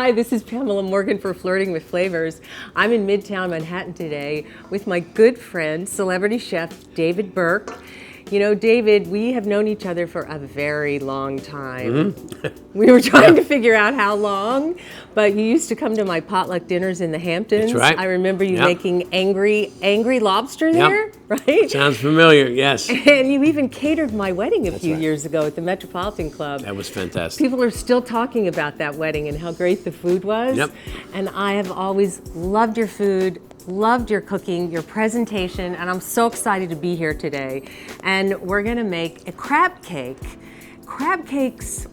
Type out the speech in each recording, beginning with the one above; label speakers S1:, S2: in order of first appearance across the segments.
S1: Hi, this is Pamela Morgan for Flirting with Flavors. I'm in Midtown Manhattan today with my good friend, celebrity chef David Burke. You know, David, we have known each other for a very long time. We were trying to figure out how long, but you used to come to my potluck dinners in the Hamptons.
S2: That's right.
S1: I remember you making angry lobster there, right?
S2: Sounds familiar, yes.
S1: And you even catered my wedding a few years ago at the Metropolitan Club.
S2: That was fantastic.
S1: People are still talking about that wedding and how great the food was.
S2: Yep.
S1: And I have always loved your food, loved your cooking, your presentation, and I'm so excited to be here today. And we're gonna make a crab cake. Crab cakes,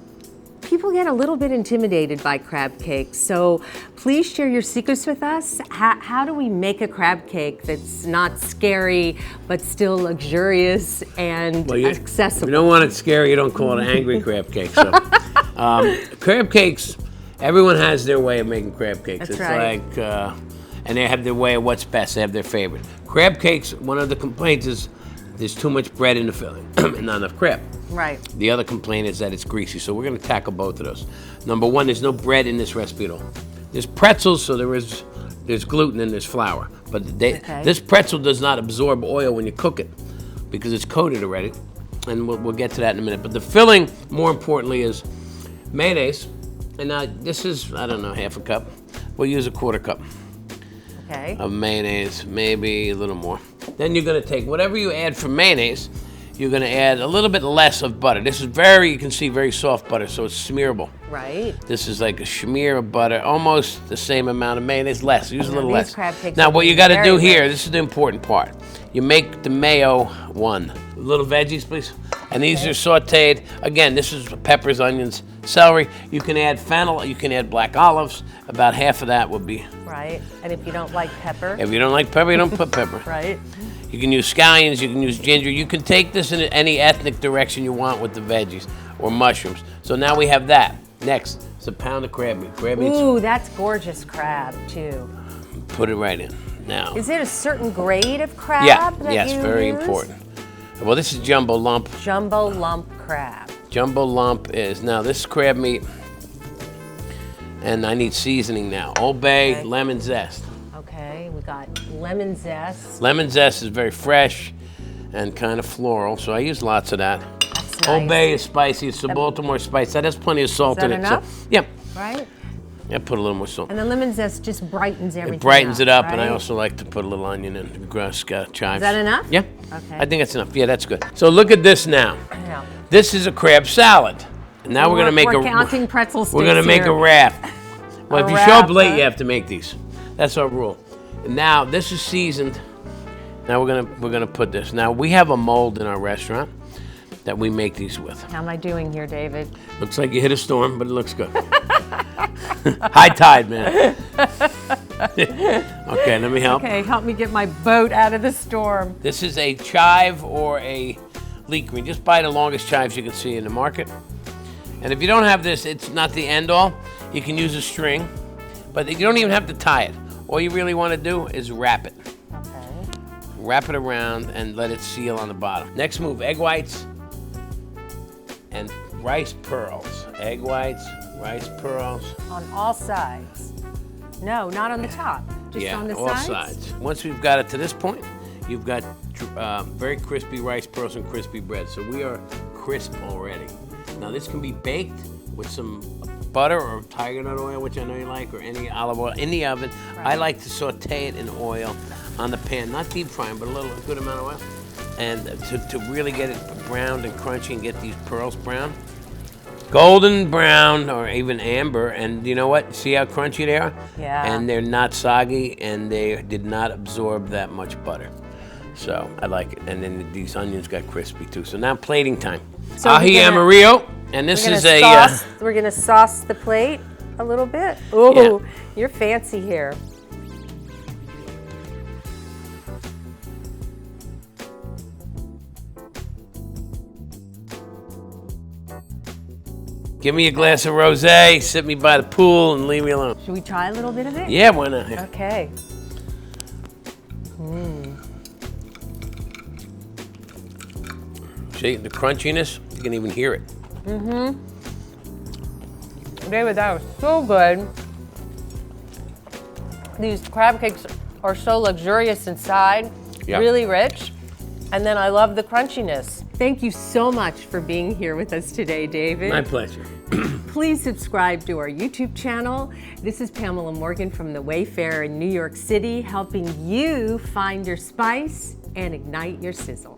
S1: people get a little bit intimidated by crab cakes, so please share your secrets with us. How do we make a crab cake that's not scary, but still luxurious and accessible?
S2: If you don't want it scary, you don't call it an angry crab cake. So, crab cakes, everyone has their way of making crab cakes.
S1: That's
S2: it's
S1: right.
S2: like, and they have their way of what's best. They have their favorite. Crab cakes, one of the complaints is there's too much bread in the filling and not enough crab.
S1: Right.
S2: The other complaint is that it's greasy, so we're gonna tackle both of those. Number one, there's no bread in this recipe at all. There's pretzels, so there's gluten and there's flour. But this pretzel does not absorb oil when you cook it because it's coated already. And we'll get to that in a minute. But the filling, more importantly, is mayonnaise. And now this is, I don't know, half a cup. We'll use a quarter cup. Of mayonnaise, maybe a little more. Then you're gonna take whatever you add for mayonnaise, you're gonna add a little bit less of butter. This is you can see very soft butter, so it's smearable.
S1: Right.
S2: This is like a smear of butter, almost the same amount of mayonnaise, less, use a little less.
S1: Crab cakes
S2: now what you gotta do here, this is the important part. You make the mayo one. Little veggies, please. And these are sauteed. Again, this is peppers, onions, celery. You can add fennel, you can add black olives. About half of that would be.
S1: Right, and if you don't like pepper.
S2: If you don't like pepper, you don't put pepper.
S1: Right.
S2: You can use scallions, you can use ginger. You can take this in any ethnic direction you want with the veggies or mushrooms. So now we have that. Next, it's a pound of crab meat.
S1: Ooh, that's gorgeous crab too.
S2: Put it right in. Now.
S1: Is it a certain grade of crab
S2: yes, very important. Well, this is jumbo lump.
S1: Jumbo lump crab.
S2: Jumbo lump is, now this is crab meat, and I need seasoning now. Old Bay, lemon zest.
S1: Okay, we got lemon zest.
S2: Lemon zest is very fresh and kind of floral, so I use lots of that.
S1: That's nice.
S2: Old Bay is spicy, it's the Baltimore spice. That has plenty of salt in it.
S1: Enough?
S2: So, yeah.
S1: Right?
S2: Yeah, put a little more salt.
S1: And the lemon zest just brightens everything.
S2: It brightens it up,
S1: right?
S2: and I also like to put a little onion and chives.
S1: Is that enough?
S2: Yeah.
S1: Okay.
S2: I think that's enough. Yeah, that's good. So look at this now.
S1: Yeah.
S2: This is a crab salad. And now we're gonna make
S1: We're counting pretzel sticks.
S2: We're gonna make a raft. Well, if you show up late, you have to make these. That's our rule. And now this is seasoned. Now we're gonna put this. Now we have a mold in our restaurant that we make these with.
S1: How am I doing here, David?
S2: Looks like you hit a storm, but it looks good. High tide, man. Okay, let me help.
S1: Okay, help me get my boat out of the storm.
S2: This is a chive or a leek green. Just buy the longest chives you can see in the market. And if you don't have this, it's not the end all. You can use a string, but you don't even have to tie it. All you really want to do is wrap it.
S1: Okay.
S2: Wrap it around and let it seal on the bottom. Next move, egg whites and rice pearls. Egg whites, rice pearls.
S1: On all sides. No, not on the top. Just on the
S2: all
S1: sides?
S2: sides. Once we've got it to this point, you've got very crispy rice pearls and crispy bread. So we are crisp already. Now this can be baked with some butter or tiger nut oil, which I know you like, or any olive oil in the oven. Right. I like to saute it in oil on the pan, not deep frying, but a good amount of oil. And to really get it browned and crunchy and get these pearls brown. Golden brown or even amber, and you know what? See how crunchy they are?
S1: Yeah.
S2: And they're not soggy, and they did not absorb that much butter. So I like it. And then these onions got crispy too. So now plating time.
S1: So
S2: ají amarillo, and this is
S1: we're gonna sauce the plate a little bit. Ooh, you're fancy here.
S2: Give me a glass of rosé, sit me by the pool, and leave me alone.
S1: Should we try a little bit of it?
S2: Yeah, why not? Yeah.
S1: Okay.
S2: See, the crunchiness, you can even hear it.
S1: David, that was so good. These crab cakes are so luxurious inside,
S2: Yeah.
S1: really rich. And then I love the crunchiness. Thank you so much for being here with us today, David.
S2: My pleasure.
S1: Please subscribe to our YouTube channel. This is Pamela Morgan from the Wayfarer in New York City, helping you find your spice and ignite your sizzle.